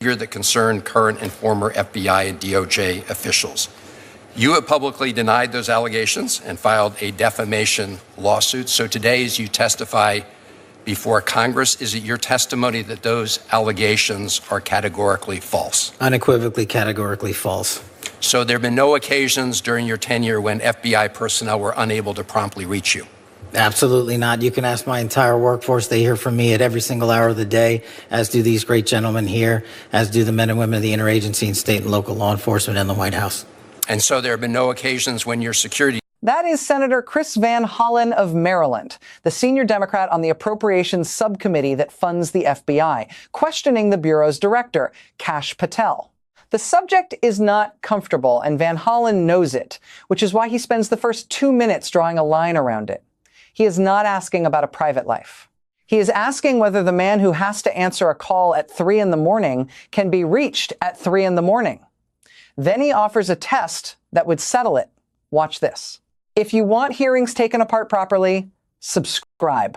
that concern current and former FBI and DOJ officials. You have publicly denied those allegations and filed a defamation lawsuit. So today, as you testify before Congress, is it your testimony that those allegations are categorically false? Unequivocally, categorically false. So there have been no occasions during your tenure when FBI personnel were unable to promptly reach you? Absolutely not. You can ask my entire workforce. They hear from me at every single hour of the day, as do these great gentlemen here, as do the men and women of the interagency and state and local law enforcement and the White House. And so there have been no occasions when your security... That is Senator Chris Van Hollen of Maryland, the senior Democrat on the Appropriations Subcommittee that funds the FBI, questioning the Bureau's director, Kash Patel. The subject is not comfortable, and Van Hollen knows it, which is why he spends the first 2 minutes drawing a line around it. He is not asking about a private life. He is asking whether the man who has to answer a call at 3 a.m. can be reached at 3 a.m. Then he offers a test that would settle it. Watch this. If you want hearings taken apart properly, subscribe.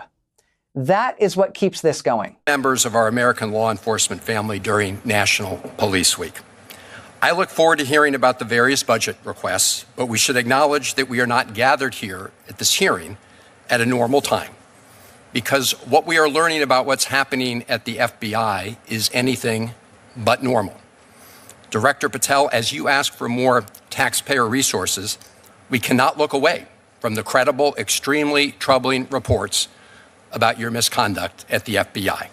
That is what keeps this going. Members of our American law enforcement family during National Police Week. I look forward to hearing about the various budget requests, but we should acknowledge that we are not gathered here at this hearing at a normal time, because what we are learning about what's happening at the FBI is anything but normal. Director Patel, as you ask for more taxpayer resources, we cannot look away from the credible, extremely troubling reports about your misconduct at the FBI.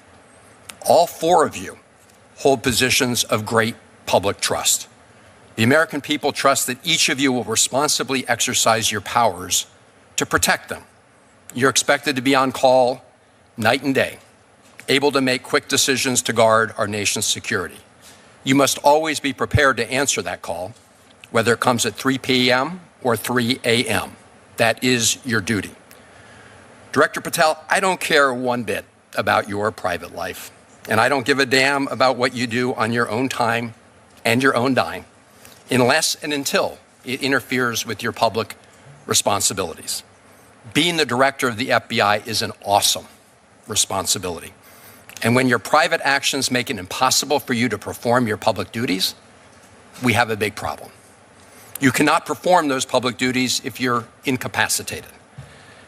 All 4 of you hold positions of great public trust. The American people trust that each of you will responsibly exercise your powers to protect them. You're expected to be on call night and day, able to make quick decisions to guard our nation's security. You must always be prepared to answer that call, whether it comes at 3 p.m. or 3 a.m. That is your duty. Director Patel, I don't care one bit about your private life, and I don't give a damn about what you do on your own time and your own dime, unless and until it interferes with your public responsibilities. Being the director of the FBI is an awesome responsibility. And when your private actions make it impossible for you to perform your public duties, we have a big problem. You cannot perform those public duties if you're incapacitated.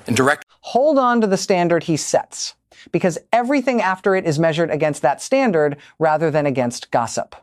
And Hold on to the standard he sets, because everything after it is measured against that standard rather than against gossip.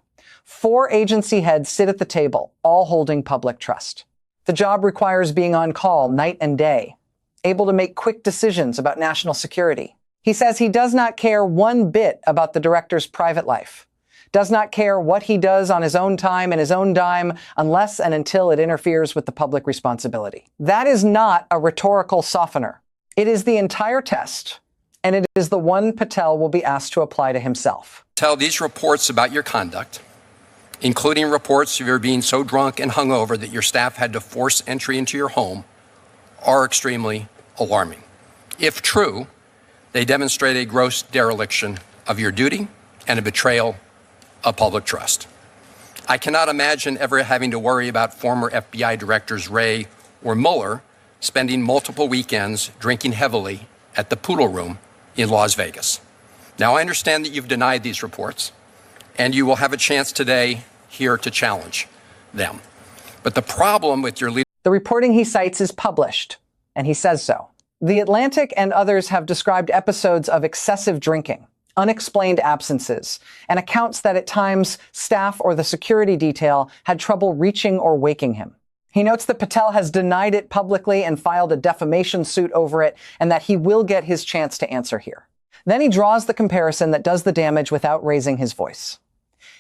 4 agency heads sit at the table, all holding public trust. The job requires being on call night and day, able to make quick decisions about national security. He says he does not care one bit about the director's private life, does not care what he does on his own time and his own dime unless and until it interferes with the public responsibility. That is not a rhetorical softener. It is the entire test, and it is the one Patel will be asked to apply to himself. Tell these reports about your conduct, including reports of your being so drunk and hungover that your staff had to force entry into your home, are extremely alarming. If true, they demonstrate a gross dereliction of your duty and a betrayal of public trust. I cannot imagine ever having to worry about former FBI directors Wray or Mueller spending multiple weekends drinking heavily at the Poodle Room in Las Vegas. Now, I understand that you've denied these reports, and you will have a chance today here to challenge them. But the problem with your leadership... The reporting he cites is published, and he says so. The Atlantic and others have described episodes of excessive drinking, unexplained absences, and accounts that at times staff or the security detail had trouble reaching or waking him. He notes that Patel has denied it publicly and filed a defamation suit over it, and that he will get his chance to answer here. Then he draws the comparison that does the damage without raising his voice.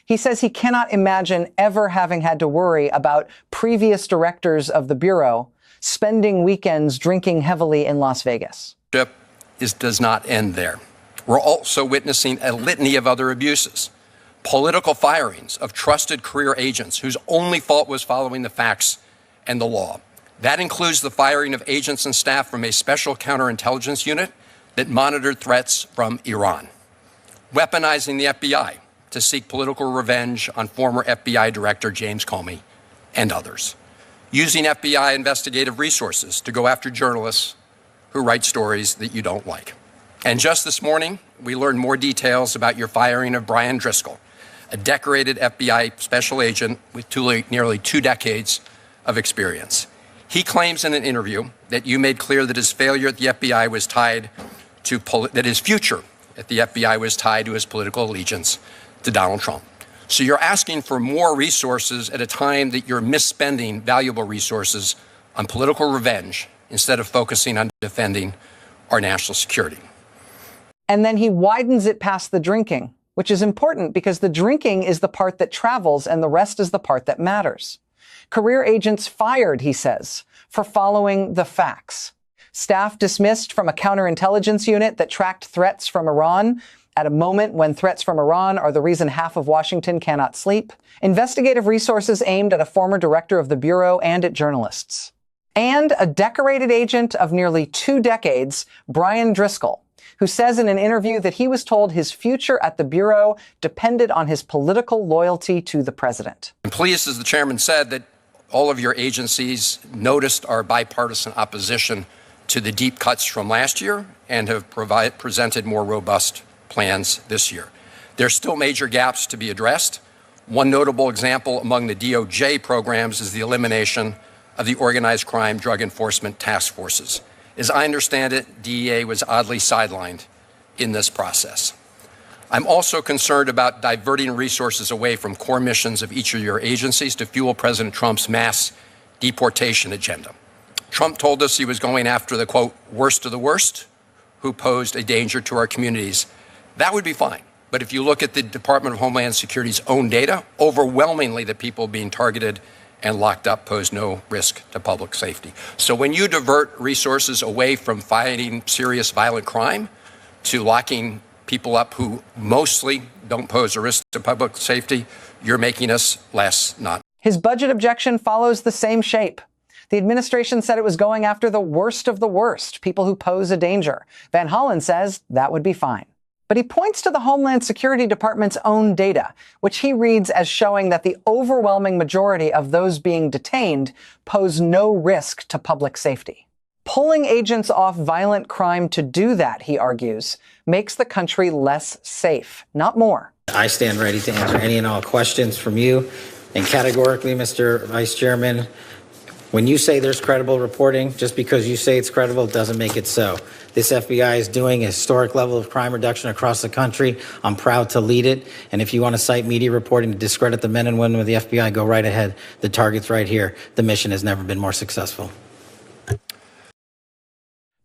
He says he cannot imagine ever having had to worry about previous directors of the Bureau spending weekends drinking heavily in Las Vegas. Does not end there. We're also witnessing a litany of other abuses. Political firings of trusted career agents whose only fault was following the facts and the law. That includes the firing of agents and staff from a special counterintelligence unit that monitored threats from Iran. Weaponizing the FBI to seek political revenge on former FBI Director James Comey and others. Using FBI investigative resources to go after journalists who write stories that you don't like. And just this morning, we learned more details about your firing of Brian Driscoll, a decorated FBI special agent with nearly 2 decades of experience. He claims in an interview that you made clear that his failure at the FBI was tied to, that his future at the FBI was tied to his political allegiance to Donald Trump. So you're asking for more resources at a time that you're misspending valuable resources on political revenge instead of focusing on defending our national security. And then he widens it past the drinking, which is important because the drinking is the part that travels and the rest is the part that matters. Career agents fired, he says, for following the facts. Staff dismissed from a counterintelligence unit that tracked threats from Iran at a moment when threats from Iran are the reason half of Washington cannot sleep. Investigative resources aimed at a former director of the Bureau and at journalists. And a decorated agent of nearly 2 decades, Brian Driscoll, who says in an interview that he was told his future at the Bureau depended on his political loyalty to the president. I'm pleased, as the chairman said, that all of your agencies noticed our bipartisan opposition to the deep cuts from last year and have presented more robust plans this year. There are still major gaps to be addressed. One notable example among the DOJ programs is the elimination of the organized crime drug enforcement task forces. As I understand it, DEA was oddly sidelined in this process. I'm also concerned about diverting resources away from core missions of each of your agencies to fuel President Trump's mass deportation agenda. Trump told us he was going after the, quote, worst of the worst, who posed a danger to our communities. That would be fine. But if you look at the Department of Homeland Security's own data, overwhelmingly the people being targeted and locked up pose no risk to public safety. So when you divert resources away from fighting serious violent crime to locking people up who mostly don't pose a risk to public safety, you're making us less, not. His budget objection follows the same shape. The administration said it was going after the worst of the worst, people who pose a danger. Van Hollen says that would be fine. But he points to the Homeland Security Department's own data, which he reads as showing that the overwhelming majority of those being detained pose no risk to public safety. Pulling agents off violent crime to do that, he argues, makes the country less safe, not more. I stand ready to answer any and all questions from you. And categorically, Mr. Vice Chairman, when you say there's credible reporting, just because you say it's credible, it doesn't make it so. This FBI is doing a historic level of crime reduction across the country. I'm proud to lead it. And if you want to cite media reporting to discredit the men and women of the FBI, go right ahead. The target's right here. The mission has never been more successful.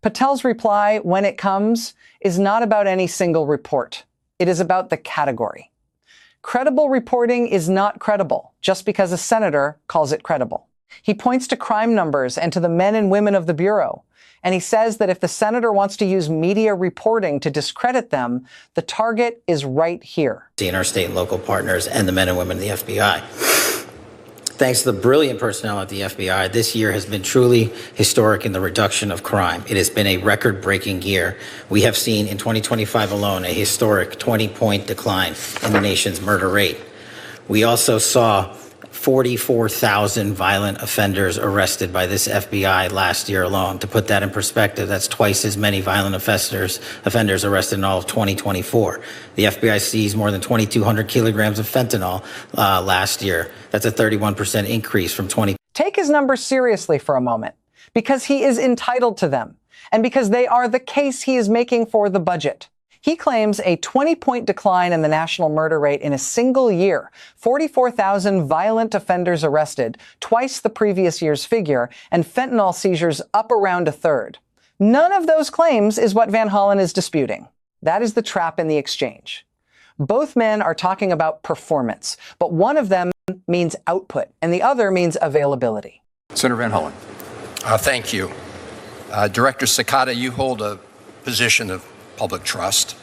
Patel's reply, when it comes, is not about any single report. It is about the category. Credible reporting is not credible just because a senator calls it credible. He points to crime numbers and to the men and women of the Bureau. And he says that if the senator wants to use media reporting to discredit them, the target is right here. In our state and local partners and the men and women of the FBI. Thanks to the brilliant personnel at the FBI, this year has been truly historic in the reduction of crime. It has been a record-breaking year. We have seen in 2025 alone a historic 20-point decline in the nation's murder rate. We also saw 44,000 violent offenders arrested by this FBI last year alone. To put that in perspective, that's twice as many violent offenders arrested in all of 2024. The FBI seized more than 2,200 kilograms of fentanyl last year. That's a 31% increase from 20. Take his numbers seriously for a moment, because he is entitled to them, and because they are the case he is making for the budget. He claims a 20-point decline in the national murder rate in a single year, 44,000 violent offenders arrested, twice the previous year's figure, and fentanyl seizures up around a third. None of those claims is what Van Hollen is disputing. That is the trap in the exchange. Both men are talking about performance, but one of them means output, and the other means availability. Senator Van Hollen. Thank you. Director Cicada, you hold a position of public trust.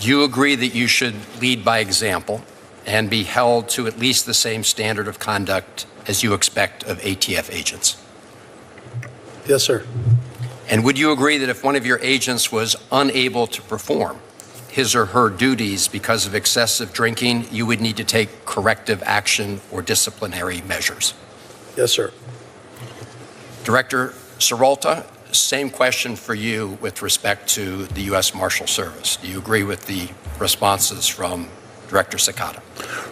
Do you agree that you should lead by example and be held to at least the same standard of conduct as you expect of ATF agents? Yes, sir. And would you agree that if one of your agents was unable to perform his or her duties because of excessive drinking, you would need to take corrective action or disciplinary measures? Yes, sir. Director Seralta, same question for you with respect to the U.S. Marshals Service. Do you agree with the responses from Director Sakata.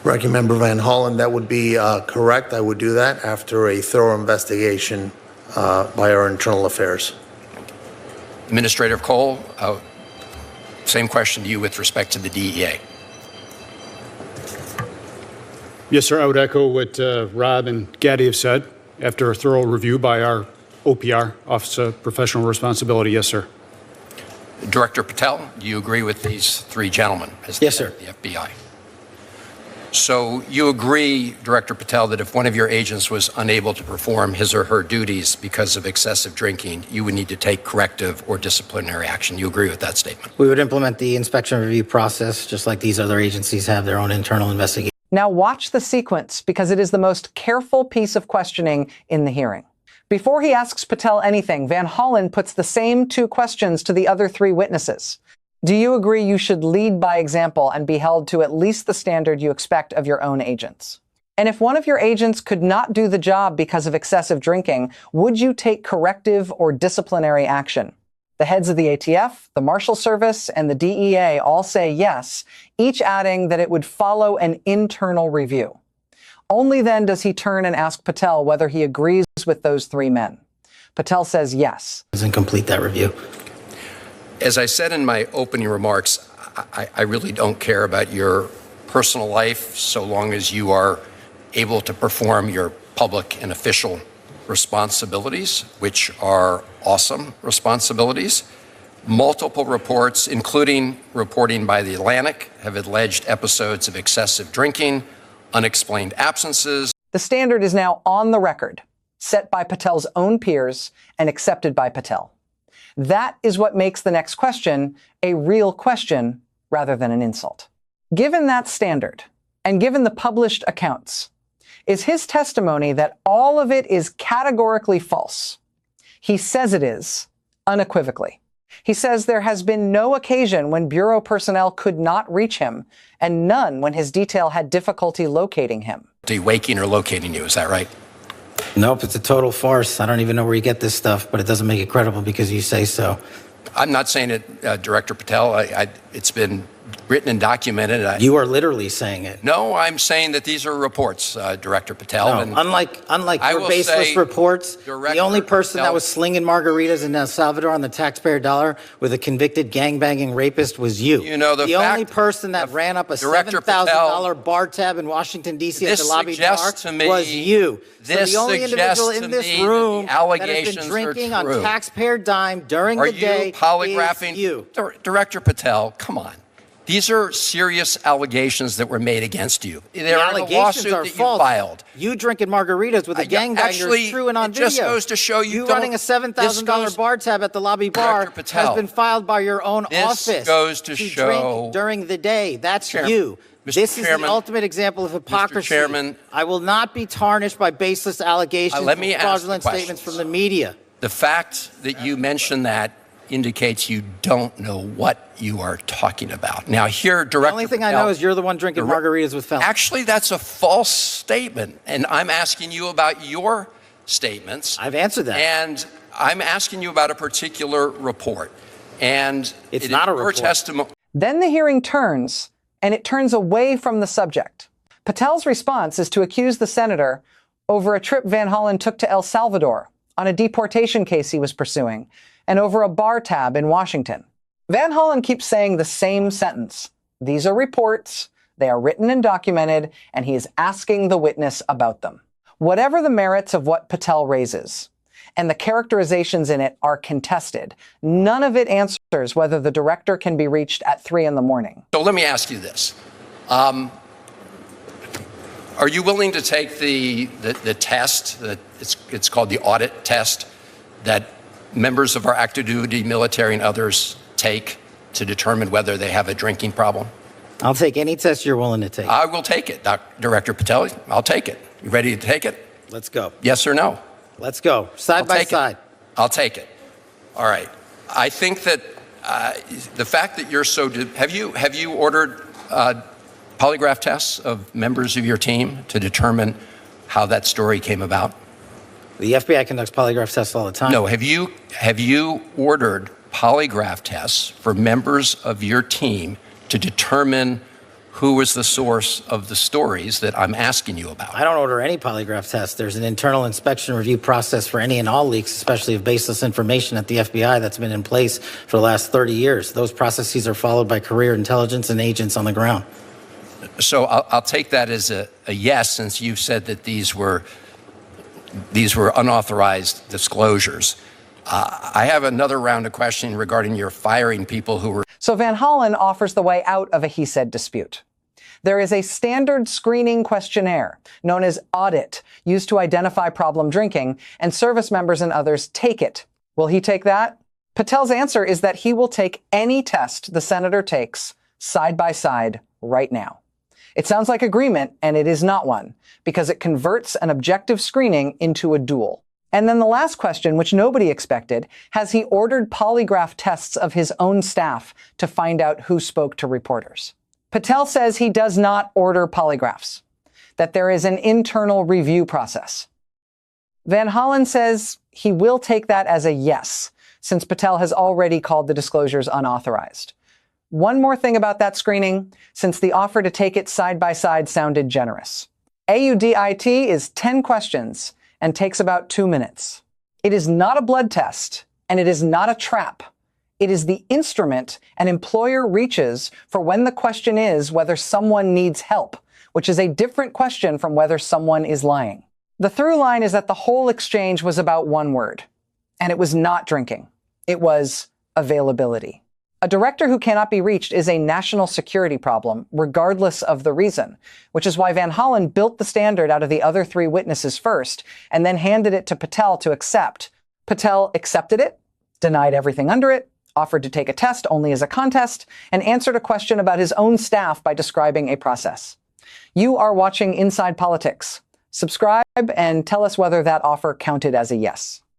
Ranking Member Van Hollen, that would be correct. I would do that after a thorough investigation by our internal affairs. Administrator Cole, same question to you with respect to the DEA. Yes, sir. I would echo what Rob and Gaddy have said. After a thorough review by our OPR, Office of Professional Responsibility, yes, sir. Director Patel, do you agree with these three gentlemen as Yes, sir. the FBI? So you agree, Director Patel, that if one of your agents was unable to perform his or her duties because of excessive drinking, you would need to take corrective or disciplinary action. You agree with that statement? We would implement the inspection review process, just like these other agencies have their own internal investigation. Now watch the sequence because it is the most careful piece of questioning in the hearing. Before he asks Patel anything, Van Hollen puts the same two questions to the other three witnesses. Do you agree you should lead by example and be held to at least the standard you expect of your own agents? And if one of your agents could not do the job because of excessive drinking, would you take corrective or disciplinary action? The heads of the ATF, the Marshals Service, and the DEA all say yes, each adding that it would follow an internal review. Only then does he turn and ask Patel whether he agrees with those three men. Patel says yes. And complete that review. As I said in my opening remarks, I really don't care about your personal life so long as you are able to perform your public and official responsibilities, which are awesome responsibilities. Multiple reports, including reporting by The Atlantic, have alleged episodes of excessive drinking, unexplained absences. The standard is now on the record, set by Patel's own peers and accepted by Patel. That is what makes the next question a real question rather than an insult. Given that standard, and given the published accounts, is his testimony that all of it is categorically false? He says it is, unequivocally. He says there has been no occasion when Bureau personnel could not reach him, and none when his detail had difficulty locating him. Waking or locating you, is that right? Nope, it's a total farce. I don't even know where you get this stuff, but it doesn't make it credible because you say so. I'm not saying it, Director Patel. It's been written and documented. You are literally saying it. No, I'm saying that these are reports, Director Patel. No, and unlike I your will baseless say, reports, Director the only person Patel, that was slinging margaritas in El Salvador on the taxpayer dollar with a convicted gangbanging rapist was you. You know, the only person that ran up a $7,000 bar tab in Washington, D.C. at the lobby bar was you. So the only individual in this room that has been drinking on taxpayer dime during the day is you. Director Patel, come on. These are serious allegations that were made against you. They're in a lawsuit that you filed. You drinking margaritas with a gangbanger is true and on video. It just goes to show you running a $7,000 bar tab at the lobby bar has been filed by your own office. This goes to show drink during the day. That's you. This is the ultimate example of hypocrisy. Mr. Chairman, I will not be tarnished by baseless allegations and fraudulent statements from the media. The fact that you mentioned that indicates you don't know what you are talking about. Now, here, Director The only thing I know is you're the one drinking margaritas with felons. Actually, that's a false statement, and I'm asking you about your statements. I've answered that. And I'm asking you about a particular report. And it's not a report. Then the hearing turns, and it turns away from the subject. Patel's response is to accuse the senator over a trip Van Hollen took to El Salvador on a deportation case he was pursuing, and over a bar tab in Washington. Van Hollen keeps saying the same sentence. These are reports, they are written and documented, and he is asking the witness about them. Whatever the merits of what Patel raises, and the characterizations in it are contested, none of it answers whether the director can be reached at 3 a.m. So let me ask you this. Are you willing to take the test, it's called the audit test, that members of our active duty military and others take to determine whether they have a drinking problem? I'll take any test you're willing to take. I will take it, Director Patel. I'll take it. You ready to take it? Let's go. Yes or no? Let's go. Side by side. I'll take it. All right. I think that the fact that you're so... Have you ordered polygraph tests of members of your team to determine how that story came about? The FBI conducts polygraph tests all the time. No, have you ordered polygraph tests for members of your team to determine who was the source of the stories that I'm asking you about? I don't order any polygraph tests. There's an internal inspection review process for any and all leaks, especially of baseless information at the FBI, that's been in place for the last 30 years. Those processes are followed by career intelligence and agents on the ground. So I'll take that as a yes, since you said that these were unauthorized disclosures. I have another round of questioning regarding your firing people who were. So Van Hollen offers the way out of a he said dispute. There is a standard screening questionnaire known as audit used to identify problem drinking, and service members and others take it. Will he take that? Patel's answer is that he will take any test the senator takes side by side right now. It sounds like agreement, and it is not one, because it converts an objective screening into a duel. And then the last question, which nobody expected, has he ordered polygraph tests of his own staff to find out who spoke to reporters? Patel says he does not order polygraphs, that there is an internal review process. Van Hollen says he will take that as a yes, since Patel has already called the disclosures unauthorized. One more thing about that screening, since the offer to take it side by side sounded generous. AUDIT is 10 questions and takes about 2 minutes. It is not a blood test, and it is not a trap. It is the instrument an employer reaches for when the question is whether someone needs help, which is a different question from whether someone is lying. The through line is that the whole exchange was about one word, and it was not drinking. It was availability. A director who cannot be reached is a national security problem, regardless of the reason, which is why Van Hollen built the standard out of the other 3 witnesses first and then handed it to Patel to accept. Patel accepted it, denied everything under it, offered to take a test only as a contest, and answered a question about his own staff by describing a process. You are watching Inside Politics. Subscribe and tell us whether that offer counted as a yes.